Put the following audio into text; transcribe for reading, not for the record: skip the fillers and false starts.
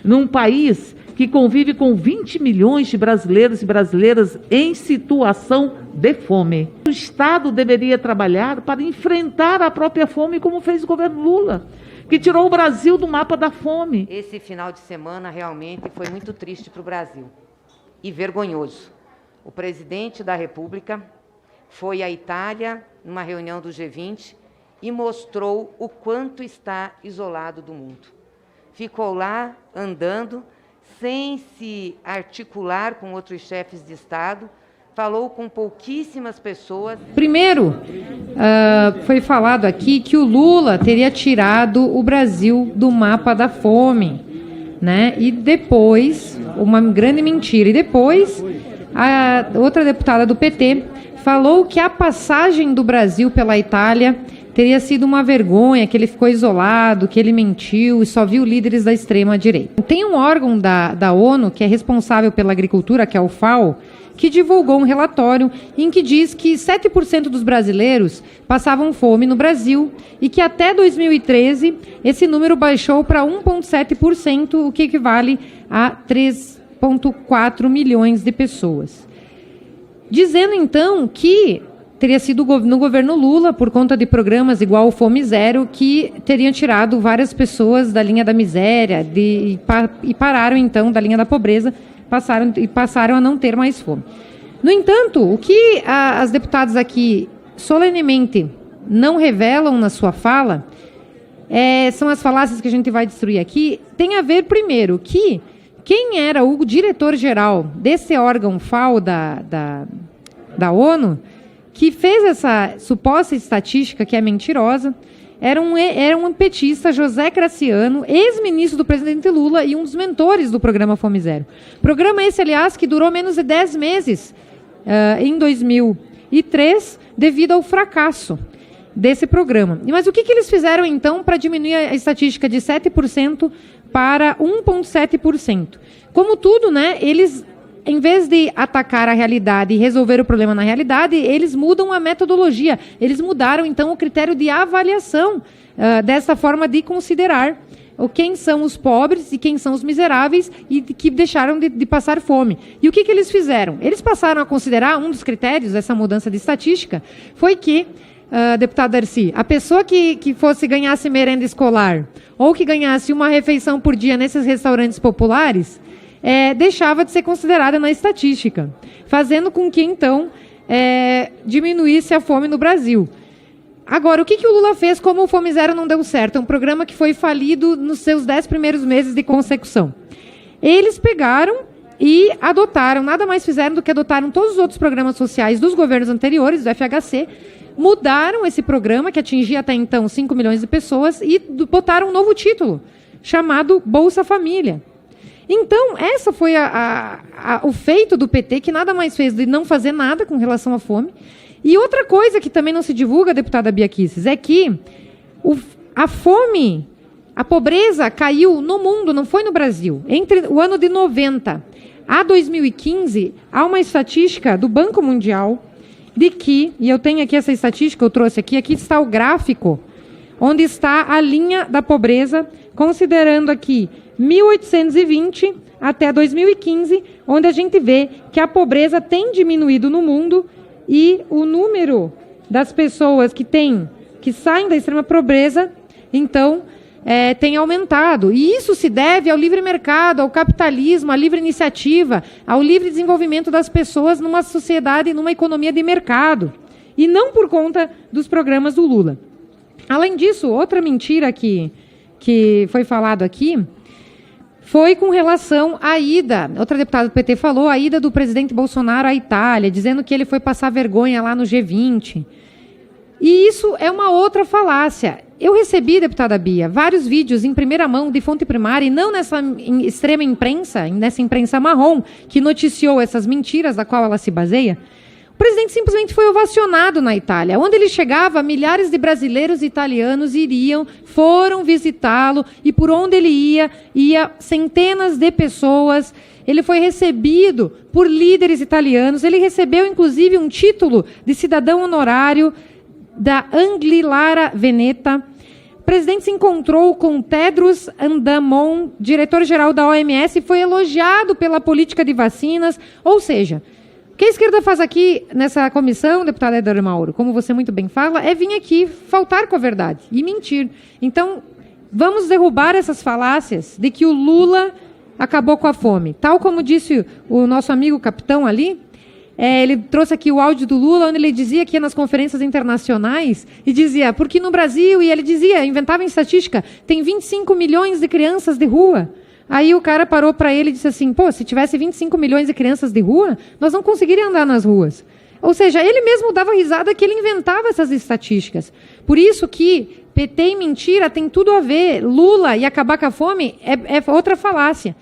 num país que convive com 20 milhões de brasileiros e brasileiras em situação de fome. O Estado deveria trabalhar para enfrentar a própria fome, como fez o governo Lula, que tirou o Brasil do mapa da fome. Esse final de semana realmente foi muito triste para o Brasil e vergonhoso. O presidente da República foi à Itália, numa reunião do G20, e mostrou o quanto está isolado do mundo. Ficou lá, andando, sem se articular com outros chefes de Estado, falou com pouquíssimas pessoas. Primeiro, foi falado aqui que o Lula teria tirado o Brasil do mapa da fome, né? E depois, uma grande mentira, e depois a outra deputada do PT falou que a passagem do Brasil pela Itália teria sido uma vergonha, que ele ficou isolado, que ele mentiu e só viu líderes da extrema-direita. Tem um órgão da ONU que é responsável pela agricultura, que é o FAO, que divulgou um relatório em que diz que 7% dos brasileiros passavam fome no Brasil e que até 2013 esse número baixou para 1,7%, o que equivale a 3,4 milhões de pessoas. Dizendo, então, que teria sido no governo Lula, por conta de programas igual o Fome Zero, que teriam tirado várias pessoas da linha da miséria e pararam, então, da linha da pobreza, passaram a não ter mais fome. No entanto, o que as deputadas aqui solenemente não revelam na sua fala são as falácias que a gente vai destruir aqui, tem a ver, primeiro, que quem era o diretor-geral desse órgão FAO da ONU, que fez essa suposta estatística que é mentirosa, era um petista, José Graciano, ex-ministro do presidente Lula e um dos mentores do programa Fome Zero. Programa esse, aliás, que durou menos de 10 meses em 2003, devido ao fracasso desse programa. Mas o que eles fizeram, então, para diminuir a estatística de 7% para 1,7%? Como tudo, né, eles, em vez de atacar a realidade e resolver o problema na realidade, eles mudam a metodologia. Eles mudaram, então, o critério de avaliação dessa forma de considerar quem são os pobres e quem são os miseráveis e que deixaram de passar fome. E o que eles fizeram? Eles passaram a considerar, um dos critérios dessa mudança de estatística, foi que, deputado Darcy, a pessoa que ganhasse merenda escolar ou que ganhasse uma refeição por dia nesses restaurantes populares, deixava de ser considerada na estatística, fazendo com que, então, diminuísse a fome no Brasil. Agora, o que o Lula fez como o Fome Zero não deu certo? É um programa que foi falido nos seus 10 primeiros meses de consecução. Eles pegaram e adotaram, nada mais fizeram do que adotaram todos os outros programas sociais dos governos anteriores, do FHC, mudaram esse programa, que atingia até então 5 milhões de pessoas, e botaram um novo título, chamado Bolsa Família. Então, essa foi o feito do PT, que nada mais fez de não fazer nada com relação à fome. E outra coisa que também não se divulga, deputada Bia Kicis, é que a fome, a pobreza caiu no mundo, não foi no Brasil. Entre o ano de 90 a 2015, há uma estatística do Banco Mundial de que, e eu tenho aqui essa estatística, eu trouxe aqui está o gráfico, onde está a linha da pobreza, considerando aqui 1820 até 2015, onde a gente vê que a pobreza tem diminuído no mundo e o número das pessoas que saem da extrema pobreza, então, tem aumentado. E isso se deve ao livre mercado, ao capitalismo, à livre iniciativa, ao livre desenvolvimento das pessoas numa sociedade, numa economia de mercado, e não por conta dos programas do Lula. Além disso, outra mentira que foi falado aqui foi com relação à ida, outra deputada do PT falou, a ida do presidente Bolsonaro à Itália, dizendo que ele foi passar vergonha lá no G20. E isso é uma outra falácia. Eu recebi, deputada Bia, vários vídeos em primeira mão de fonte primária, e não nessa extrema imprensa, nessa imprensa marrom, que noticiou essas mentiras da qual ela se baseia. O presidente simplesmente foi ovacionado na Itália. Onde ele chegava, milhares de brasileiros e italianos foram visitá-lo, e por onde ele ia centenas de pessoas. Ele foi recebido por líderes italianos. Ele recebeu, inclusive, um título de cidadão honorário da Anglilara Veneta, presidente se encontrou com Tedros Adhanom, diretor-geral da OMS, e foi elogiado pela política de vacinas. Ou seja, o que a esquerda faz aqui nessa comissão, deputada Edgar Mauro, como você muito bem fala, é vir aqui faltar com a verdade e mentir. Então, vamos derrubar essas falácias de que o Lula acabou com a fome. Tal como disse o nosso amigo capitão ali, ele trouxe aqui o áudio do Lula, onde ele dizia que ia nas conferências internacionais e dizia, porque no Brasil, e ele dizia, inventava em estatística, tem 25 milhões de crianças de rua. Aí o cara parou para ele e disse assim, pô, se tivesse 25 milhões de crianças de rua, nós não conseguiríamos andar nas ruas. Ou seja, ele mesmo dava risada que ele inventava essas estatísticas. Por isso que PT e mentira tem tudo a ver. Lula e acabar com a fome é outra falácia.